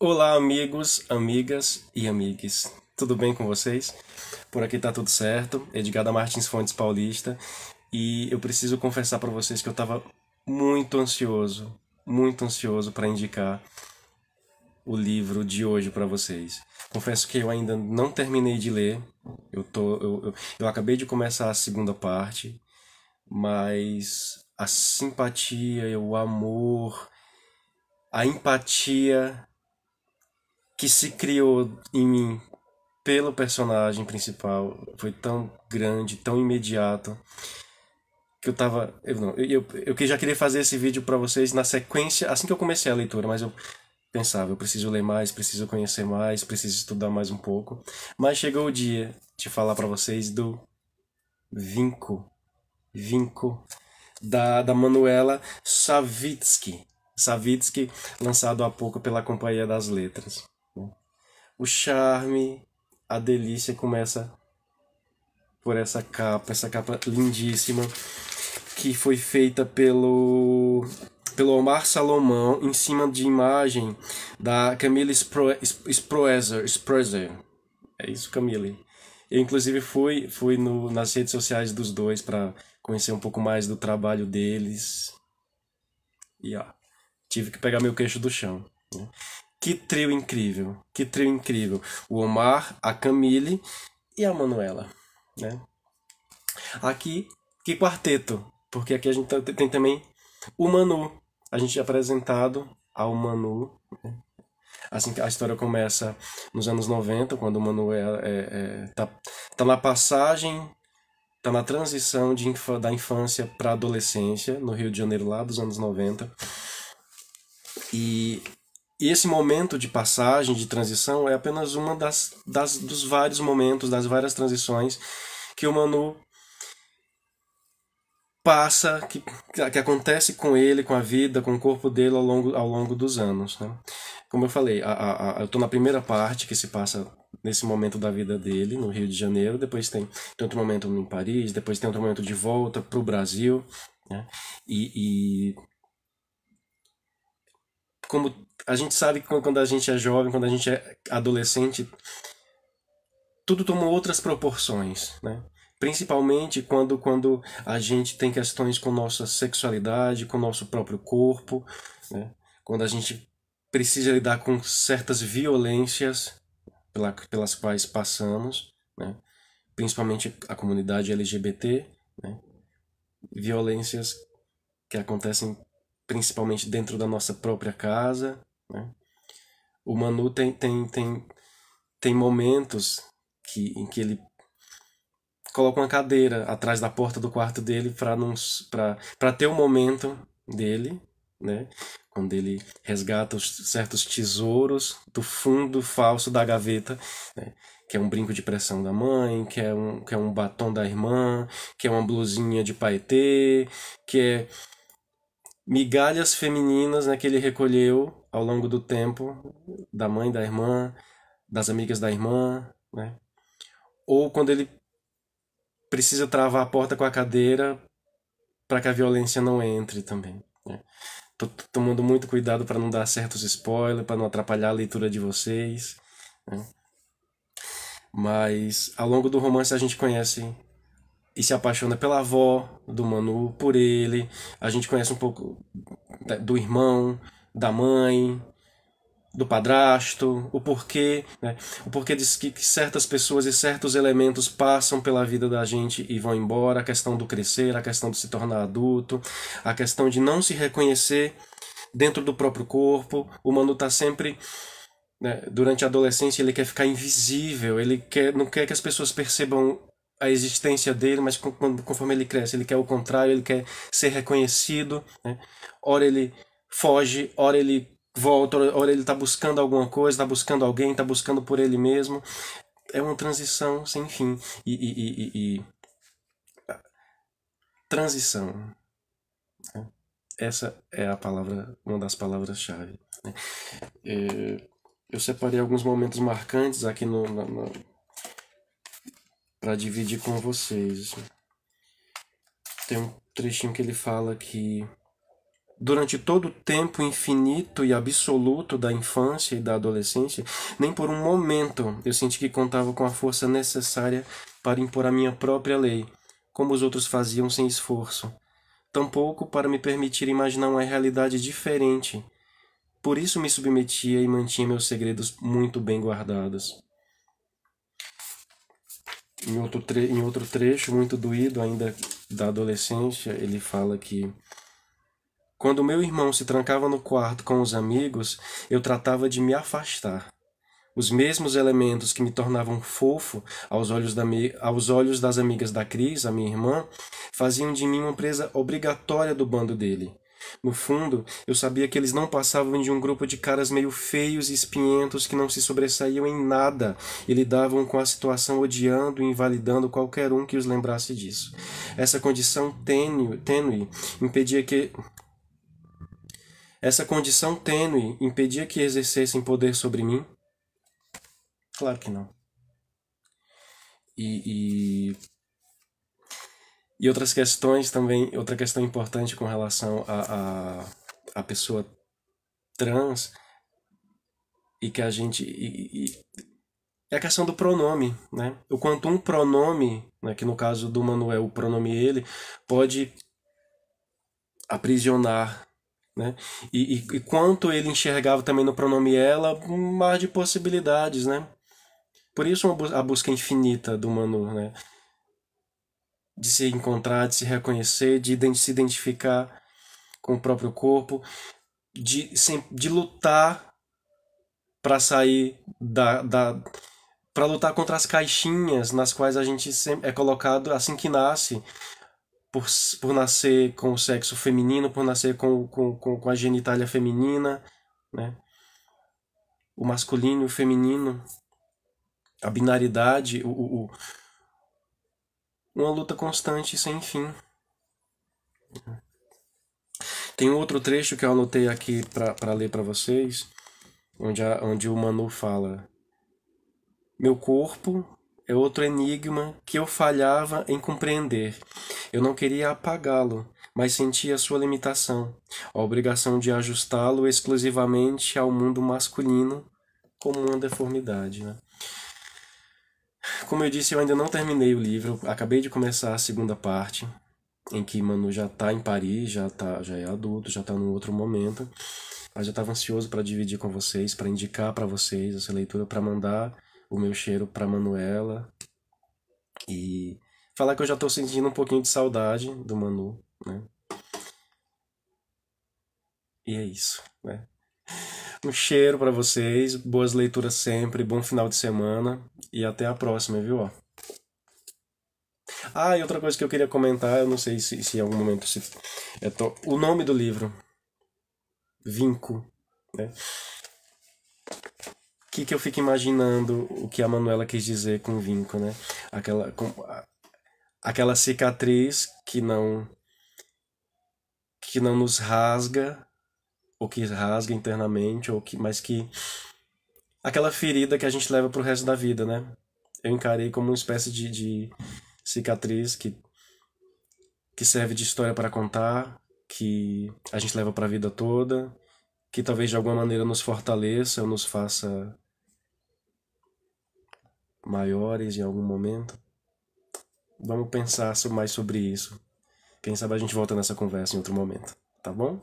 Olá, amigos, amigas e amigues. Tudo bem com vocês? Por aqui tá tudo certo. Edgarda Martins Fontes Paulista. E eu preciso confessar para vocês que eu tava muito ansioso para indicar o livro de hoje para vocês. Confesso que eu ainda não terminei de ler. Eu acabei de começar a segunda parte, mas a simpatia, o amor, a empatia que se criou em mim pelo personagem principal foi tão grande, tão imediato, que eu tava. Eu, não, eu que já queria fazer esse vídeo pra vocês na sequência, assim que eu comecei a leitura, mas eu pensava, eu preciso ler mais, preciso conhecer mais, preciso estudar mais um pouco. Mas chegou o dia de falar pra vocês do Vinco. Vinco, da Manuela Savitsky. Savitsky, lançado há pouco pela Companhia das Letras. O charme, a delícia começa por essa capa lindíssima que foi feita pelo Omar Salomão em cima de imagem da Camille Sproezer. É isso, Camille. Eu inclusive fui nas redes sociais dos dois para conhecer um pouco mais do trabalho deles e ó, tive que pegar meu queixo do chão. Né? Que trio incrível, que trio incrível. O Omar, a Camille e a Manuela, né? Aqui, que quarteto, porque aqui a gente tem também o Manu. A gente é apresentado ao Manu. Assim que a história começa nos anos 90, quando o Manu tá na passagem, tá na transição da infância para a adolescência, no Rio de Janeiro, lá dos anos 90. E, e esse momento de passagem, de transição, é apenas uma dos vários momentos, das várias transições que o Manu passa, que acontece com ele, com a vida, com o corpo dele ao longo dos anos. Né? Como eu falei, eu estou na primeira parte que se passa nesse momento da vida dele, no Rio de Janeiro, depois tem outro momento em Paris, depois tem outro momento de volta para o Brasil. Né? E como a gente sabe que quando a gente é jovem, quando a gente é adolescente, tudo toma outras proporções, né? Principalmente quando a gente tem questões com nossa sexualidade, com nosso próprio corpo, né? Quando a gente precisa lidar com certas violências pelas quais passamos, né? Principalmente a comunidade LGBT, né? Violências que acontecem principalmente dentro da nossa própria casa, né? O Manu tem momentos em que ele coloca uma cadeira atrás da porta do quarto dele para ter o momento dele, né? Quando ele resgata certos tesouros do fundo falso da gaveta, né? Que é um brinco de pressão da mãe, que é um batom da irmã, que é uma blusinha de paetê, que é migalhas femininas, né, que ele recolheu ao longo do tempo da mãe, da irmã, das amigas da irmã, né? Ou quando ele precisa travar a porta com a cadeira para que a violência não entre também. Né? Tô tomando muito cuidado para não dar certos spoilers, para não atrapalhar a leitura de vocês. Né? Mas ao longo do romance a gente conhece e se apaixona pela avó do Manu, por ele. A gente conhece um pouco do irmão, da mãe, do padrasto, o porquê, né? O porquê diz que certas pessoas e certos elementos passam pela vida da gente e vão embora, a questão do crescer, a questão de se tornar adulto, a questão de não se reconhecer dentro do próprio corpo. O Manu tá sempre, né, durante a adolescência ele quer ficar invisível, não quer que as pessoas percebam a existência dele, mas conforme ele cresce, ele quer o contrário, ele quer ser reconhecido, né? Ora ele foge, ora ele volta, ora ele está buscando alguma coisa, está buscando alguém, está buscando por ele mesmo. É uma transição sem fim. E transição. Essa é a palavra, uma das palavras-chave. Né? Eu separei alguns momentos marcantes aqui para dividir com vocês. Tem um trechinho que ele fala que durante todo o tempo infinito e absoluto da infância e da adolescência, nem por um momento eu senti que contava com a força necessária para impor a minha própria lei, como os outros faziam sem esforço. Tampouco para me permitir imaginar uma realidade diferente. Por isso me submetia e mantinha meus segredos muito bem guardados. Em outro trecho, muito doído ainda da adolescência, ele fala que quando meu irmão se trancava no quarto com os amigos, eu tratava de me afastar. Os mesmos elementos que me tornavam fofo aos olhos das amigas da Cris, a minha irmã, faziam de mim uma presa obrigatória do bando dele. No fundo, eu sabia que eles não passavam de um grupo de caras meio feios e espinhentos que não se sobressaíam em nada e lidavam com a situação odiando e invalidando qualquer um que os lembrasse disso. Essa condição tênue impedia que essa condição tênue impedia que exercessem poder sobre mim? Claro que não. E, e, e outras questões também, outra questão importante com relação a pessoa trans e que a gente. É a questão do pronome, né? O quanto um pronome, né, que no caso do Manuel, o pronome ele, pode aprisionar, né? E quanto ele enxergava também no pronome ela, um mar de possibilidades, né? Por isso a busca infinita do Manu, né? De se encontrar, de se reconhecer, se identificar com o próprio corpo, de lutar para sair para lutar contra as caixinhas nas quais a gente sempre é colocado assim que nasce, por nascer com o sexo feminino, por nascer com a genitália feminina, né? O masculino e o feminino, a binaridade, uma luta constante sem fim. Tem um outro trecho que eu anotei aqui para ler para vocês, onde o Manu fala: meu corpo é outro enigma que eu falhava em compreender. Eu não queria apagá-lo, mas sentia sua limitação, a obrigação de ajustá-lo exclusivamente ao mundo masculino como uma deformidade, né? Como eu disse, eu ainda não terminei o livro, acabei de começar a segunda parte, em que Manu já está em Paris, já é adulto, já está num outro momento. Mas eu estava ansioso para dividir com vocês, para indicar para vocês essa leitura, para mandar o meu cheiro para Manuela e falar que eu já estou sentindo um pouquinho de saudade do Manu, né? E é isso, né? Um cheiro para vocês, boas leituras sempre, bom final de semana e até a próxima, viu? Ah, e outra coisa que eu queria comentar, eu não sei se em algum momento o nome do livro, Vinco, né? Que eu fico imaginando o que a Manuela quis dizer com vinco, né? Aquela cicatriz que não nos rasga, ou que rasga internamente, mas que aquela ferida que a gente leva pro resto da vida, né? Eu encarei como uma espécie de cicatriz que serve de história para contar, que a gente leva para a vida toda, que talvez de alguma maneira nos fortaleça ou nos faça maiores em algum momento. Vamos pensar mais sobre isso. Quem sabe a gente volta nessa conversa em outro momento, tá bom?